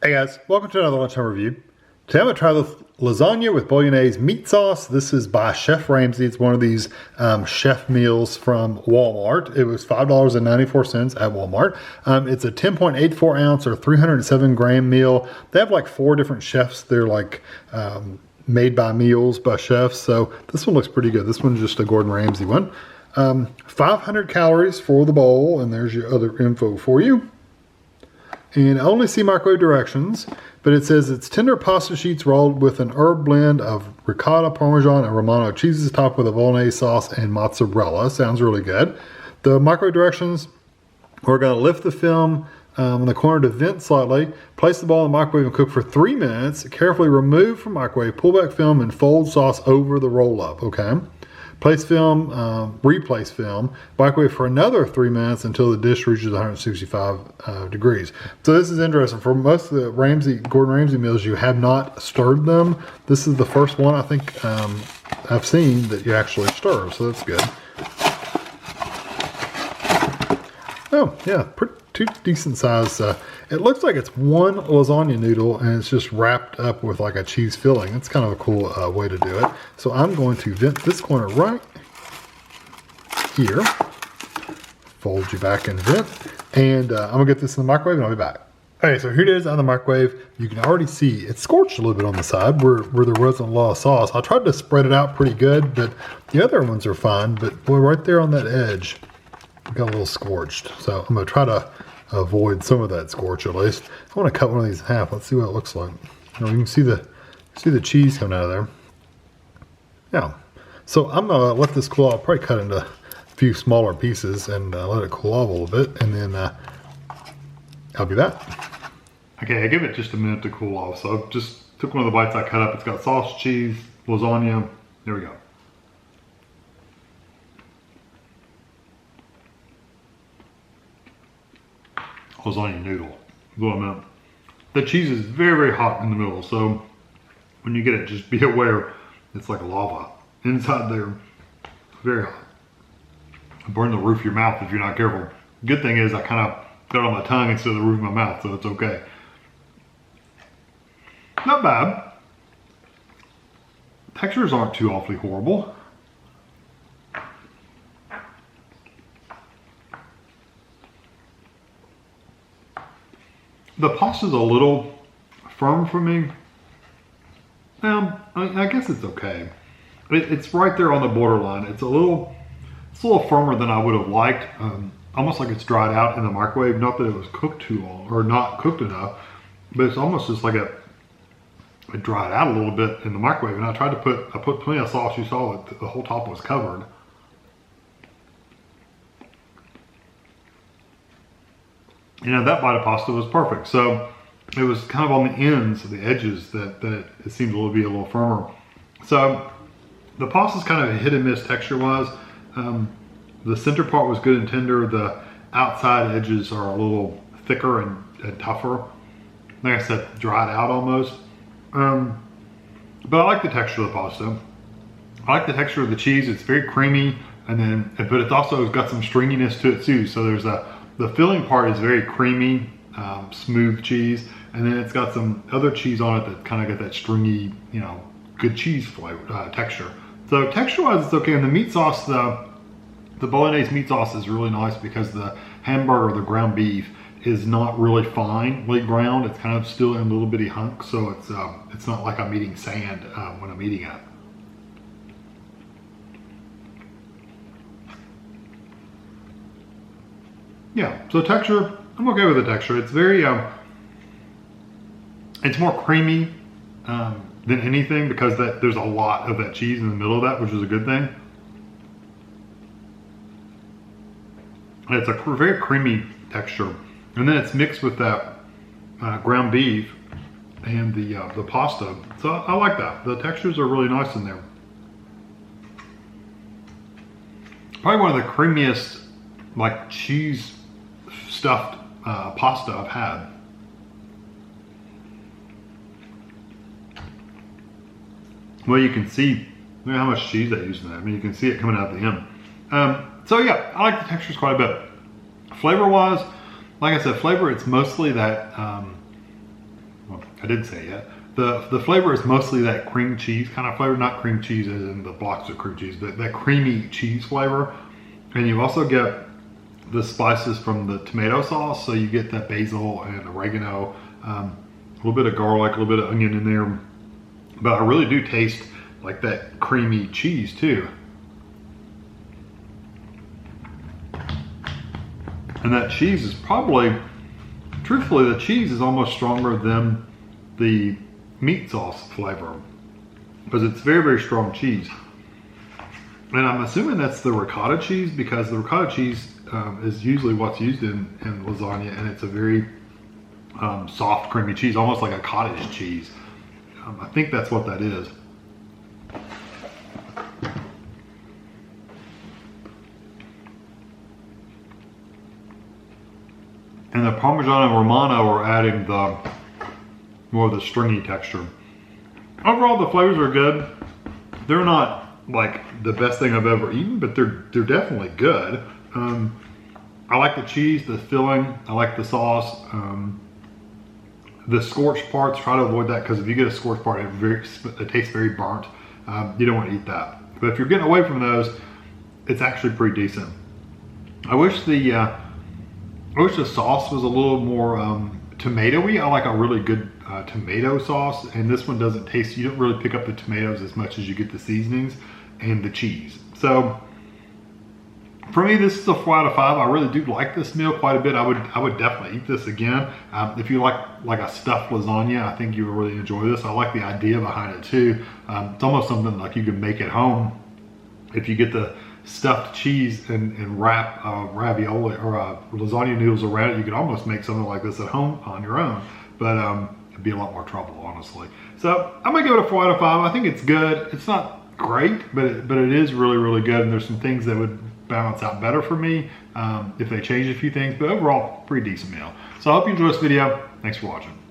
Hey guys, welcome to another lunchtime review. Today I'm going to try the lasagna with Bolognese meat sauce. This is by Chef Ramsay. It's one of these chef meals from Walmart. It was $5.94 at Walmart. It's a 10.84 ounce or 307 gram meal. They have like 4 different chefs. They're like made by meals by chefs. So this one looks pretty good. This one's just a Gordon Ramsay one. 500 calories for the bowl, and there's your other info for you. And I only see microwave directions, but it says it's tender pasta sheets rolled with an herb blend of ricotta, parmesan, and romano cheeses topped with a bolognese sauce and mozzarella. Sounds really good. The microwave directions, we're going to lift the film in the corner to vent slightly, place the ball in the microwave and cook for 3 minutes. Carefully remove from microwave, pull back film, and fold sauce over the roll-up, okay? Place film, replace film, microwave for another 3 minutes until the dish reaches 165 degrees. So this is interesting. For most of the Gordon Ramsay meals, you have not stirred them. This is the first one I think I've seen that you actually stir, so that's good. Oh yeah, two decent size. It looks like it's one lasagna noodle and it's just wrapped up with like a cheese filling. That's kind of a cool way to do it. So I'm going to vent this corner right here. Fold you back and vent. And I'm gonna get this in the microwave and I'll be back. Okay, so here it is out of the microwave. You can already see it's scorched a little bit on the side where there wasn't a lot of sauce. I tried to spread it out pretty good, but the other ones are fine. But boy, right there on that edge, it got a little scorched. So I'm gonna try to avoid some of that scorch at least. I want to cut one of these in half. Let's see what it looks like. You can see the cheese coming out of there. Yeah. So I'm gonna let this cool off. I'll probably cut into a few smaller pieces and let it cool off a little bit, and then I'll be back. Okay, I give it just a minute to cool off. So I just took one of the bites I cut up. It's got sauce, cheese, lasagna. There we go. Lasagna noodle is what I meant. The cheese is very, very hot in the middle, so when you get it, just be aware it's like lava inside there. Very hot. Burn the roof of your mouth if you're not careful. Good thing is I kind of got it on my tongue instead of the roof of my mouth, so it's okay. Not bad. Textures aren't too awfully horrible. The pasta's a little firm for me. I guess it's okay. It's right there on the borderline. It's a little firmer than I would have liked. Almost like it's dried out in the microwave. Not that it was cooked too long or not cooked enough, but it's almost just like it dried out a little bit in the microwave. And I put plenty of sauce. You saw that the whole top was covered. You know, that bite of pasta was perfect. So it was kind of on the ends, the edges, that it seemed to be a little firmer. So the pasta's kind of a hit and miss texture-wise. The center part was good and tender. The outside edges are a little thicker and tougher. Like I said, dried out almost. But I like the texture of the pasta. I like the texture of the cheese. It's very creamy, but it's also got some stringiness to it too. So there's the filling part is very creamy, smooth cheese, and then it's got some other cheese on it that kind of got that stringy, good cheese flavor texture. So texture-wise, it's okay. And the meat sauce, the Bolognese meat sauce is really nice because the hamburger, the ground beef, is not really finely ground. It's kind of still in little bitty hunks, so it's not like I'm eating sand when I'm eating it. Yeah, so texture, I'm okay with the texture. It's very, it's more creamy than anything because there's a lot of that cheese in the middle of that, which is a good thing. And it's a very creamy texture. And then it's mixed with that ground beef and the pasta. So I like that. The textures are really nice in there. Probably one of the creamiest, like, cheese stuffed pasta I've had. Well, you can see look how much cheese I used in that. I mean, you can see it coming out at the end. So yeah, I like the textures quite a bit. Flavor wise, like I said, flavor, it's mostly that I did say it yet. The flavor is mostly that cream cheese kind of flavor, not cream cheese as in the blocks of cream cheese, but that creamy cheese flavor. And you also get the spices from the tomato sauce, so you get that basil and oregano, a little bit of garlic, a little bit of onion in there. But I really do taste like that creamy cheese too. And that cheese is probably, truthfully, the cheese is almost stronger than the meat sauce flavor, because it's very, very strong cheese. And I'm assuming that's the ricotta cheese, because the ricotta cheese is usually what's used in lasagna, and it's a very soft, creamy cheese, almost like a cottage cheese. I think that's what that is. And the Parmigiano Romano are adding the more of the stringy texture. Overall, the flavors are good. They're not like the best thing I've ever eaten, but they're definitely good. I like the cheese, the filling. I like the sauce. The scorched parts, try to avoid that, because if you get a scorched part, it tastes very burnt. You don't want to eat that. But if you're getting away from those, it's actually pretty decent. I wish the sauce was a little more tomatoey. I like a really good tomato sauce, and this one doesn't taste, you don't really pick up the tomatoes as much as you get the seasonings and the cheese. So for me, this is a 4 out of 5. I really do like this meal quite a bit. I would definitely eat this again. If you like a stuffed lasagna, I think you would really enjoy this. I like the idea behind it too. It's almost something like you can make at home. If you get the stuffed cheese and wrap ravioli or lasagna noodles around it, you could almost make something like this at home on your own. But it'd be a lot more trouble, honestly. So I'm gonna give it a 4 out of 5. I think it's good. It's not great, but it is really, really good. And there's some things that would balance out better for me if they change a few things. But overall, pretty decent meal. So I hope you enjoyed this video. Thanks for watching.